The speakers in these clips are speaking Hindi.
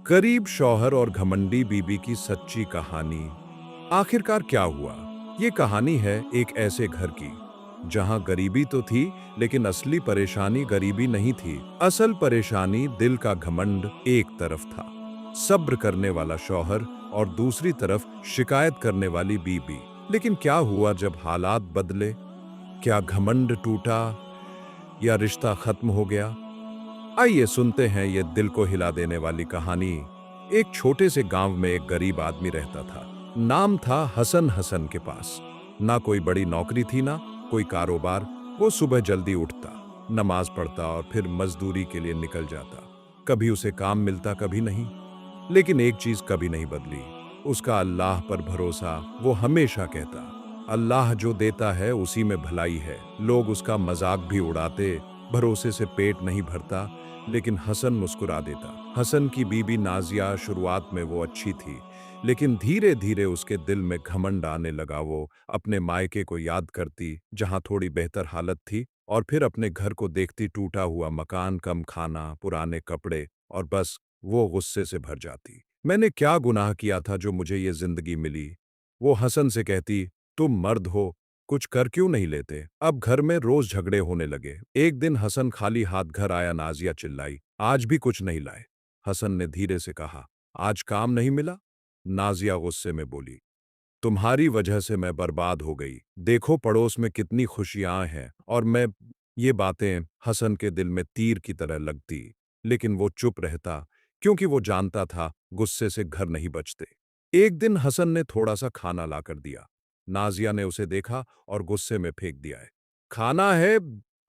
गरीब शौहर और घमंडी बीबी की सच्ची कहानी। आखिरकार क्या हुआ? ये कहानी है एक ऐसे घर की जहां गरीबी तो थी, लेकिन असली परेशानी गरीबी नहीं थी। असल परेशानी दिल का घमंड एक तरफ था, सब्र करने वाला शौहर, और दूसरी तरफ शिकायत करने वाली बीबी। लेकिन क्या हुआ जब हालात बदले? क्या घमंड टूटा या रिश्ता खत्म हो गया? आइए सुनते हैं ये दिल को हिला देने वाली कहानी। एक छोटे से गांव में एक गरीब आदमी रहता था। नाम था हसन। हसन के पास ना कोई बड़ी नौकरी थी, ना कोई कारोबार। वो सुबह जल्दी उठता, नमाज पढ़ता और फिर मजदूरी के लिए निकल जाता। कभी उसे काम मिलता, कभी नहीं। लेकिन एक चीज कभी नहीं बदली, उसका अल्लाह पर भरोसा। वो हमेशा कहता, अल्लाह जो देता है उसी में भलाई है। लोग उसका मजाक भी उड़ाते, भरोसे से पेट नहीं भरता, लेकिन हसन मुस्कुरा देता। हसन की बीबी नाजिया, शुरुआत में वो अच्छी थी, लेकिन धीरे धीरे उसके दिल में घमंड आने लगा। वो अपने मायके को याद करती, जहां थोड़ी बेहतर हालत थी, और फिर अपने घर को देखती, टूटा हुआ मकान, कम खाना, पुराने कपड़े, और बस वो गुस्से से भर जाती। मैंने क्या गुनाह किया था जो मुझे ये जिंदगी मिली? वो हसन से कहती, तुम मर्द हो, कुछ कर क्यों नहीं लेते? अब घर में रोज झगड़े होने लगे। एक दिन हसन खाली हाथ घर आया। नाजिया चिल्लाई, आज भी कुछ नहीं लाए? हसन ने धीरे से कहा, आज काम नहीं मिला? नाजिया गुस्से में बोली, तुम्हारी वजह से मैं बर्बाद हो गई। देखो पड़ोस में कितनी खुशियां हैं और मैं। ये बातें हसन के दिल में तीर की तरह लगती, लेकिन वो चुप रहता, क्योंकि वो जानता था गुस्से से घर नहीं बचते। एक दिन हसन ने थोड़ा सा खाना लाकर दिया। नाजिया ने उसे देखा और गुस्से में फेंक दिया है। खाना है?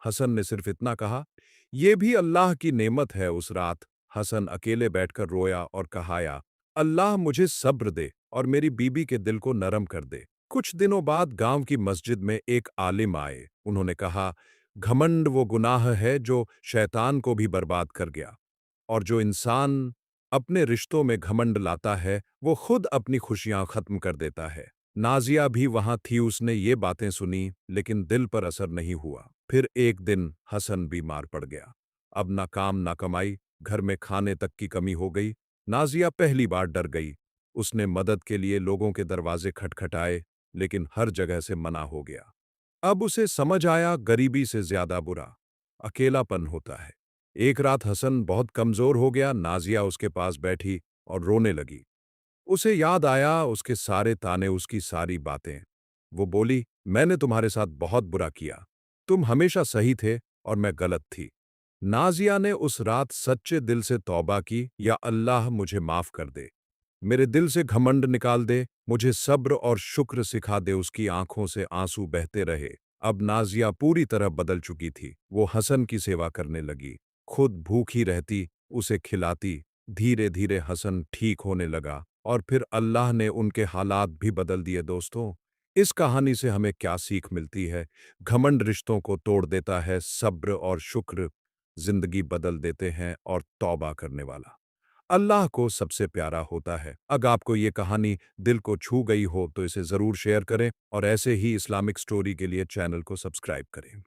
हसन ने सिर्फ इतना कहा, यह भी अल्लाह की नेमत है। उस रात हसन अकेले बैठकर रोया और कहाया, अल्लाह मुझे सब्र दे और मेरी बीबी के दिल को नरम कर दे। कुछ दिनों बाद गांव की मस्जिद में एक आलिम आए। उन्होंने कहा, घमंड वो गुनाह है जो शैतान को भी बर्बाद कर गया, और जो इंसान अपने रिश्तों में घमंड लाता है वो खुद अपनी खुशियां खत्म कर देता है। नाजिया भी वहां थी, उसने ये बातें सुनी, लेकिन दिल पर असर नहीं हुआ। फिर एक दिन हसन बीमार पड़ गया। अब ना काम ना कमाई, घर में खाने तक की कमी हो गई। नाजिया पहली बार डर गई। उसने मदद के लिए लोगों के दरवाजे खटखटाए, लेकिन हर जगह से मना हो गया। अब उसे समझ आया, गरीबी से ज्यादा बुरा अकेलापन होता है। एक रात हसन बहुत कमजोर हो गया। नाजिया उसके पास बैठी और रोने लगी। उसे याद आया उसके सारे ताने, उसकी सारी बातें। वो बोली, मैंने तुम्हारे साथ बहुत बुरा किया। तुम हमेशा सही थे और मैं गलत थी। नाजिया ने उस रात सच्चे दिल से तौबा की, या अल्लाह मुझे माफ कर दे, मेरे दिल से घमंड निकाल दे, मुझे सब्र और शुक्र सिखा दे। उसकी आंखों से आंसू बहते रहे। अब नाजिया पूरी तरह बदल चुकी थी। वो हसन की सेवा करने लगी, खुद भूखी रहती, उसे खिलाती। धीरे धीरे हसन ठीक होने लगा, और फिर अल्लाह ने उनके हालात भी बदल दिए। दोस्तों, इस कहानी से हमें क्या सीख मिलती है? घमंड रिश्तों को तोड़ देता है, सब्र और शुक्र जिंदगी बदल देते हैं, और तौबा करने वाला अल्लाह को सबसे प्यारा होता है। अगर आपको ये कहानी दिल को छू गई हो तो इसे ज़रूर शेयर करें, और ऐसे ही इस्लामिक स्टोरी के लिए चैनल को सब्सक्राइब करें।